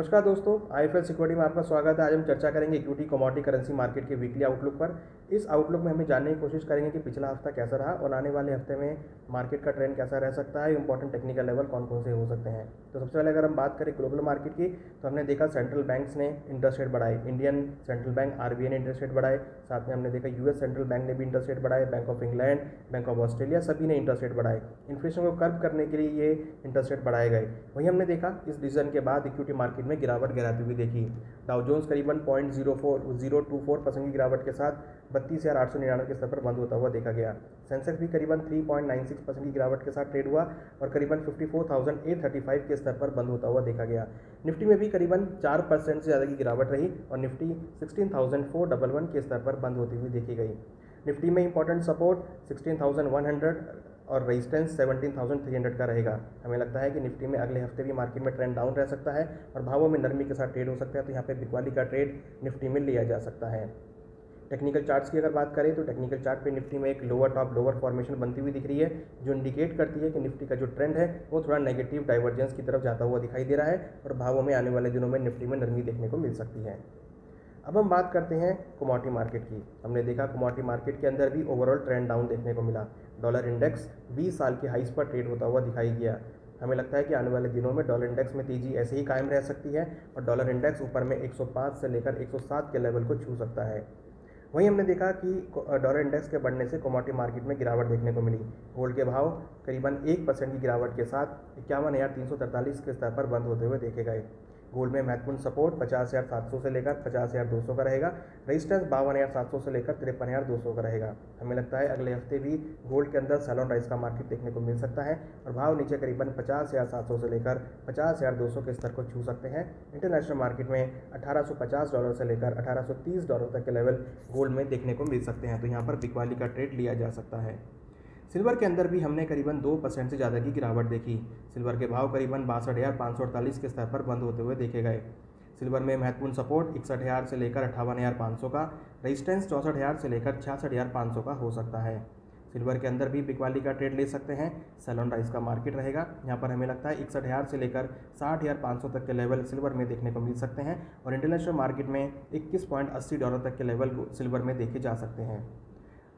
नमस्कार दोस्तों, IFL security में आपका स्वागत है। आज हम चर्चा करेंगे इक्विटी कमोडिटी करेंसी मार्केट के वीकली आउटलुक पर। इस आउटलुक में हम जानने की कोशिश करेंगे कि पिछला हफ्ता कैसा रहा और आने वाले हफ्ते में मार्केट का ट्रेंड कैसा रह सकता है, इंपॉर्टेंट टेक्निकल लेवल कौन कौन से हो सकते हैं। तो सबसे पहले अगर हम बात करें ग्लोबल मार्केट की, तो हमने देखा सेंट्रल बैंक्स ने इंटरेस्ट रेट बढ़ाए। इंडियन सेंट्रल बैंक आरबीआई ने इंटरेस्ट रेट बढ़ाए, साथ में हमने देखा यूएस सेंट्रल बैंक ने भी इंटरेस्ट रेट बढ़ाए, bank of England, bank of Australia सभी ने इंटरेस्ट रेट बढ़ाए। इन्फ्लेशन को कर्व करने के लिए ये इंटरेस्ट रेट बढ़ाए गए। वहीं हमने देखा इस डिसीजन के बाद इक्विटी मार्केट में गिरावट गिराती हुई देखी। डाउ जोन्स करीबन 0.024% की गिरावट के साथ 32,899 के स्तर पर बंद होता हुआ देखा गया। सेंसेक्स भी करीबन 3.96% की गिरावट के साथ ट्रेड हुआ और करीबन 54,835 के स्तर पर बंद होता हुआ देखा गया। निफ्टी में भी करीबन 4% से ज़्यादा की गिरावट रही और निफ्टी 16,411 के स्तर पर बंद होती हुई देखी गई। निफ्टी में इंपॉर्टेंट सपोर्ट 16,100 और रेजिस्टेंस 17,300 का रहेगा। हमें लगता है कि निफ्टी में अगले हफ्ते भी मार्केट में ट्रेंड डाउन रह सकता है और भावों में नरमी के साथ ट्रेड हो सकता है, तो यहाँ पे बिकवाली का ट्रेड निफ्टी में लिया जा सकता है। टेक्निकल चार्ट्स की अगर बात करें तो टेक्निकल चार्ट पे निफ्टी में एक लोअर टॉप लोअर फॉर्मेशन बनती हुई दिख रही है, जो इंडिकेट करती है कि निफ्टी का जो ट्रेंड है वो थोड़ा नेगेटिव डाइवर्जेंस की तरफ जाता हुआ दिखाई दे रहा है और भावों में आने वाले दिनों में निफ्टी में नरमी देखने को मिल सकती है। अब हम बात करते हैं कमोडिटी मार्केट की। हमने देखा कमोडिटी मार्केट के अंदर भी ओवरऑल ट्रेंड डाउन देखने को मिला। डॉलर इंडेक्स 20 साल के हाइस पर ट्रेड होता हुआ दिखाई दिया। हमें लगता है कि आने वाले दिनों में डॉलर इंडेक्स में तेजी ऐसे ही कायम रह सकती है और डॉलर इंडेक्स ऊपर में 105 से लेकर 107 के लेवल को छू सकता है। वहीं हमने देखा कि डॉलर इंडेक्स के बढ़ने से कमोडिटी मार्केट में गिरावट देखने को मिली। गोल्ड के भाव करीबन 1% की गिरावट के साथ 51,343 के स्तर पर बंद होते हुए देखे गए। गोल्ड में महत्वपूर्ण सपोर्ट 50,700 से लेकर 50,200 का रहेगा। रेजिस्टेंस 52,700 से लेकर 53,200 का रहेगा। हमें लगता है अगले हफ्ते भी गोल्ड के अंदर सेल ऑन राइज का मार्केट देखने को मिल सकता है और भाव नीचे करीबन 50,700 से लेकर 50,200 के स्तर को छू सकते हैं। इंटरनेशनल मार्केट में $1,850 से लेकर $1,830 तक के लेवल गोल्ड में देखने को मिल सकते हैं, तो यहाँ पर बिकवाली का ट्रेड लिया जा सकता है। सिल्वर के अंदर भी हमने करीबन 2% से ज़्यादा की गिरावट देखी। सिल्वर के भाव करीबन 62,548 के स्तर पर बंद होते हुए देखे गए। सिल्वर में महत्वपूर्ण सपोर्ट 61,000 से लेकर 58,500 का, रेजिस्टेंस 64,000 से लेकर 66,500 का हो सकता है। सिल्वर के अंदर भी बिकवाली का ट्रेड ले सकते हैं। सेल ऑन राइज का मार्केट रहेगा। यहाँ पर हमें लगता है 61,000 से लेकर 60,500 तक के लेवल सिल्वर में देखने को मिल सकते हैं और इंटरनेशनल मार्केट में $21.80 तक के लेवल सिल्वर में देखे जा सकते हैं।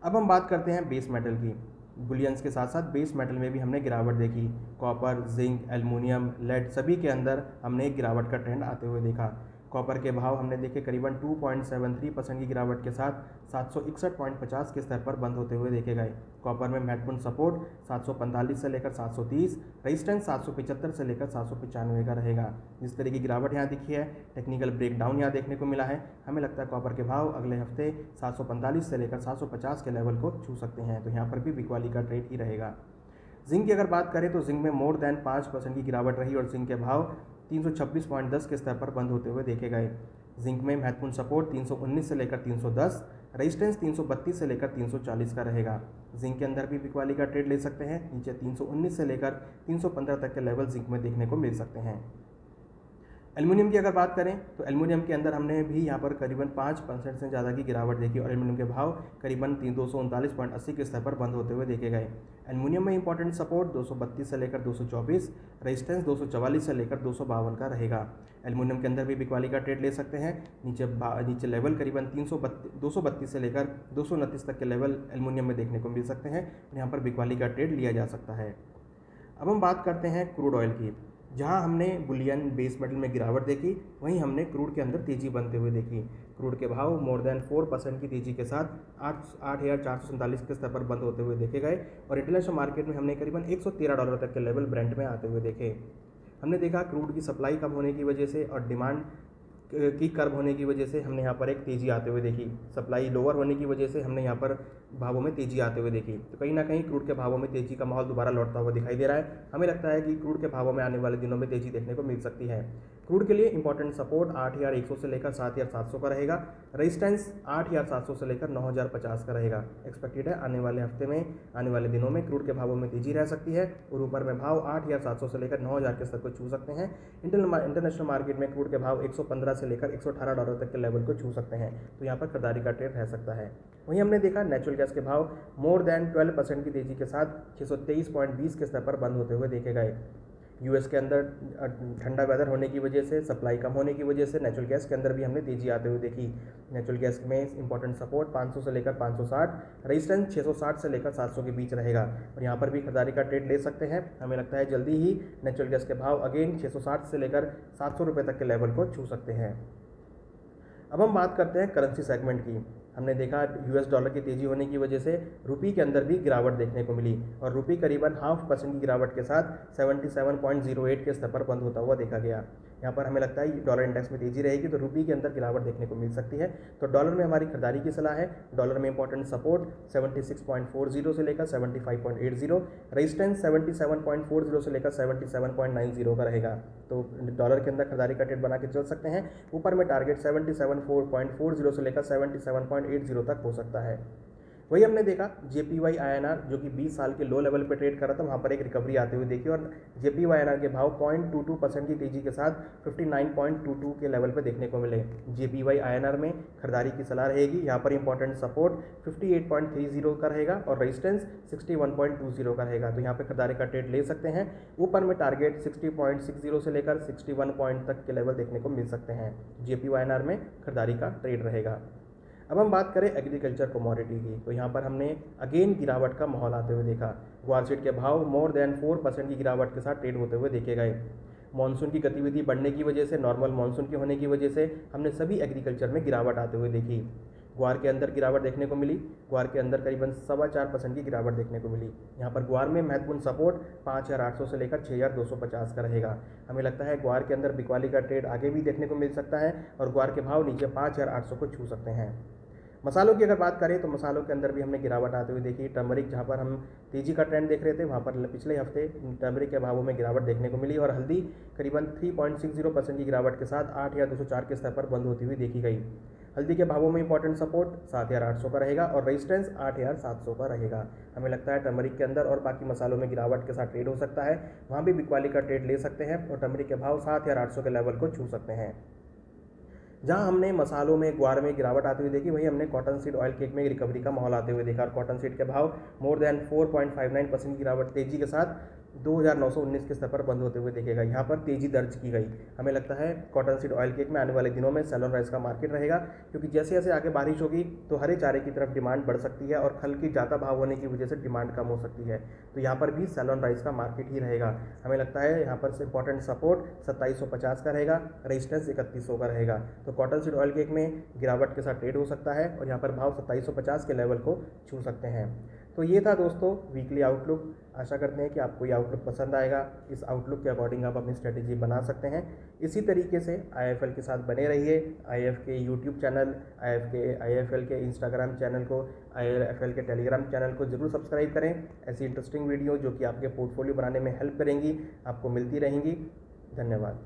अब हम बात करते हैं बेस मेटल की। बुलियंस के साथ साथ बेस मेटल में भी हमने गिरावट देखी। कॉपर, जिंक, एल्युमिनियम, लेड सभी के अंदर हमने एक गिरावट का ट्रेंड आते हुए देखा। कॉपर के भाव हमने देखे करीबन 2.73% की गिरावट के साथ 761.50 के स्तर पर बंद होते हुए देखे गए। कॉपर में महत्वपूर्ण सपोर्ट 745 से लेकर 730, रेजिस्टेंस 775 से लेकर 795 का रहेगा। जिस तरह की गिरावट यहाँ दिखी है, टेक्निकल ब्रेकडाउन यहाँ देखने को मिला है। हमें लगता है कॉपर के भाव अगले हफ्ते 745 से लेकर 750 के लेवल को छू सकते हैं, तो यहाँ पर भी बिकवाली का ट्रेड ही रहेगा। जिंक की अगर बात करें तो जिंक में मोर देन 5% की गिरावट रही और जिंक के भाव 326.10 के स्तर पर बंद होते हुए देखे गए। जिंक में महत्वपूर्ण सपोर्ट 319 से लेकर 310, रेजिस्टेंस 332 से लेकर 340 का रहेगा। जिंक के अंदर भी बिकवाली का ट्रेड ले सकते हैं। नीचे 319 से लेकर 315 तक के लेवल जिंक में देखने को मिल सकते हैं। एल्युमिनियम की अगर बात करें तो एल्युमिनियम के अंदर हमने भी यहाँ पर करीबन 5% से ज़्यादा की गिरावट देखी और एल्युमिनियम के भाव करीबन 239.80 के स्तर पर बंद होते हुए देखे गए। एल्युमिनियम में इंपॉर्टेंट सपोर्ट 232 से लेकर 224, रेजिस्टेंस 244 से लेकर 252 का रहेगा। एल्युमिनियम के अंदर भी बिकवाली का ट्रेड ले सकते हैं। नीचे लेवल करीबन 232 से लेकर 229 तक के लेवल एल्युमिनियम में देखने को मिल सकते हैं। यहाँ पर बिकवाली का ट्रेड लिया जा सकता है। अब हम बात करते हैं क्रूड ऑयल की। जहां हमने बुलियन बेस मेटल में गिरावट देखी, वहीं हमने क्रूड के अंदर तेजी बनते हुए देखी। क्रूड के भाव मोर देन 4% की तेजी के साथ 8,447 के स्तर पर बंद होते हुए देखे गए और इंटरनेशनल मार्केट में हमने करीबन $113 तक के लेवल ब्रेंट में आते हुए देखे। हमने देखा क्रूड की सप्लाई कम होने की वजह से और डिमांड की कर्व होने की वजह से हमने यहाँ पर एक तेज़ी आते हुए देखी। सप्लाई लोअर होने की वजह से हमने यहाँ पर भावों में तेज़ी आते हुए देखी। तो कहीं ना कहीं क्रूड के भावों में तेज़ी का माहौल दोबारा लौटता हुआ दिखाई दे रहा है। हमें लगता है कि क्रूड के भावों में आने वाले दिनों में तेज़ी देखने को मिल सकती है। क्रूड के लिए इंपॉर्टेंट सपोर्ट 8,100 से लेकर 7,700 का रहेगा। रेजिस्टेंस 8,700 से लेकर 9,050 का रहेगा। एक्सपेक्टेड है आने वाले हफ्ते में, आने वाले दिनों में क्रूड के भावों में तेज़ी रह सकती है और ऊपर में भाव 8,700 से लेकर 9,000 के स्तर को छू सकते हैं। इंटरनेशनल मार्केट में क्रूड के भाव 115 से लेकर $118 तक के लेवल को छू सकते हैं, तो यहाँ पर खरीदारी का ट्रेड रह सकता है। वहीं हमने देखा नेचुरल गैस के भाव मोर देन 12% की तेजी के साथ 623.20 के स्तर पर बंद होते हुए देखे गए। यूएस के अंदर ठंडा वेदर होने की वजह से, सप्लाई कम होने की वजह से नेचुरल गैस के अंदर भी हमने तेजी आते हुए देखी। नेचुरल गैस में इंपॉर्टेंट सपोर्ट 500 से लेकर 560, रेजिस्टेंस 660 से लेकर 700 के बीच रहेगा और यहाँ पर भी खरीदारी का ट्रेड ले सकते हैं। हमें लगता है जल्दी ही नेचुरल गैस के भाव अगेन 660 से लेकर 700 रुपये तक के लेवल को छू सकते हैं। अब हम बात करते हैं करेंसी सेगमेंट की। हमने देखा यूएस डॉलर की तेजी होने की वजह से रुपये के अंदर भी गिरावट देखने को मिली और रुपये करीबन 0.5% की गिरावट के साथ 77.08 के स्तर पर बंद होता हुआ देखा गया। यहाँ पर हमें लगता है डॉलर इंडेक्स में तेजी रहेगी तो रुपये के अंदर गिरावट देखने को मिल सकती है। तो डॉलर में हमारी खरीदारी की सलाह है। डॉलर में इंपॉर्टेंट सपोर्ट 76.40 से लेकर 75.80, रेजिस्टेंस 77.40 से लेकर 77.90 का रहेगा। तो डॉलर के अंदर खरीदारी का ट्रेड बना के चल सकते हैं। ऊपर में टारगेट 77.40 से लेकर 77.80 तक हो सकता है। वही हमने देखा JPY INR जो कि 20 साल के लो लेवल पर ट्रेड कर रहा था, वहाँ पर एक रिकवरी आते हुए देखी और JPY INR के भाव 0.22% की तेजी के साथ 59.22 के लेवल पर देखने को मिले। JPY INR में खरीदारी की सलाह रहेगी। यहाँ पर इंपॉर्टेंट सपोर्ट 58.30 का रहेगा और रेजिस्टेंस 61.20 का रहेगा। तो यहाँ पर खरीदारी का ट्रेड ले सकते हैं। ऊपर में टारगेट 60.60 से लेकर 61 पॉइंट तक के लेवल देखने को मिल सकते हैं। JPY INR में खरीदारी का ट्रेड रहेगा। अब हम बात करें एग्रीकल्चर कमोडिटी की, तो यहाँ पर हमने अगेन गिरावट का माहौल आते हुए देखा। ग्वार सीड के भाव मोर देन 4% की गिरावट के साथ ट्रेड होते हुए देखे गए। मानसून की गतिविधि बढ़ने की वजह से, नॉर्मल मानसून के होने की वजह से हमने सभी एग्रीकल्चर में गिरावट आते हुए देखी। ग्वार के अंदर गिरावट देखने को मिली। ग्वार के अंदर करीबन 4.25% की गिरावट देखने को मिली। यहाँ पर ग्वार में महत्वपूर्ण सपोर्ट 5,800 से लेकर 6,250 का रहेगा। हमें लगता है ग्वार के अंदर बिकवाली का ट्रेड आगे भी देखने को मिल सकता है और ग्वार के भाव नीचे 5,800 को छू सकते हैं। मसालों की अगर बात करें तो मसालों के अंदर भी हमने गिरावट आते हुए देखी। टर्मरिक जहाँ पर हम तेजी का ट्रेंड देख रहे थे, वहाँ पर पिछले हफ्ते टर्मरिक के भावों में गिरावट देखने को मिली और हल्दी करीबन 3.60% की गिरावट के साथ 8,204 के स्तर पर बंद होती हुई देखी गई। हल्दी के भावों में इंपॉर्टेंट सपोर्ट 7,800 का रहेगा और रेजिस्टेंस 8,700 का रहेगा। हमें लगता है टर्मरिक के अंदर और बाकी मसालों में गिरावट के साथ ट्रेड हो सकता है। वहाँ भी बिकवाली का ट्रेड ले सकते हैं और टर्मरिक के भाव 7,800 के लेवल को छू सकते हैं। जहां हमने मसालों में, ग्वार में गिरावट आती हुई देखी, वहीं हमने कॉटन सीड ऑयल केक में रिकवरी का माहौल आते हुए देखा और कॉटन सीड के भाव मोर देन 4.59% की गिरावट तेजी के साथ 2,919 के स्तर पर बंद होते हुए देखेगा। यहाँ पर तेजी दर्ज की गई। हमें लगता है कॉटन सीड ऑयल केक में आने वाले दिनों में सेलोन राइस का मार्केट रहेगा, क्योंकि जैसे जैसे आगे बारिश होगी तो हरे चारे की तरफ डिमांड बढ़ सकती है और खल की ज़्यादा भाव होने की वजह से डिमांड कम हो सकती है। तो यहाँ पर भी सेलोन राइस का मार्केट ही रहेगा। हमें लगता है यहाँ पर से इंपॉर्टेंट सपोर्ट 2,750 का रहेगा, रेजिस्टेंस 3,100 का रहेगा। तो कॉटन सीड ऑयल केक में गिरावट के साथ ट्रेड हो सकता है और यहाँ पर भाव 2,750 के लेवल को छू सकते हैं। तो ये था दोस्तों वीकली आउटलुक। आशा करते हैं कि आपको ये आउटलुक पसंद आएगा। इस आउटलुक के अकॉर्डिंग आप अपनी स्ट्रेटेजी बना सकते हैं। इसी तरीके से IIFL के साथ बने रहिए। IIF के यूट्यूब चैनल, IIFL के इंस्टाग्राम चैनल को, IIFL के टेलीग्राम चैनल को ज़रूर सब्सक्राइब करें। ऐसी इंटरेस्टिंग वीडियो जो कि आपके पोर्टफोलियो बनाने में हेल्प करेंगी आपको मिलती रहेंगी। धन्यवाद।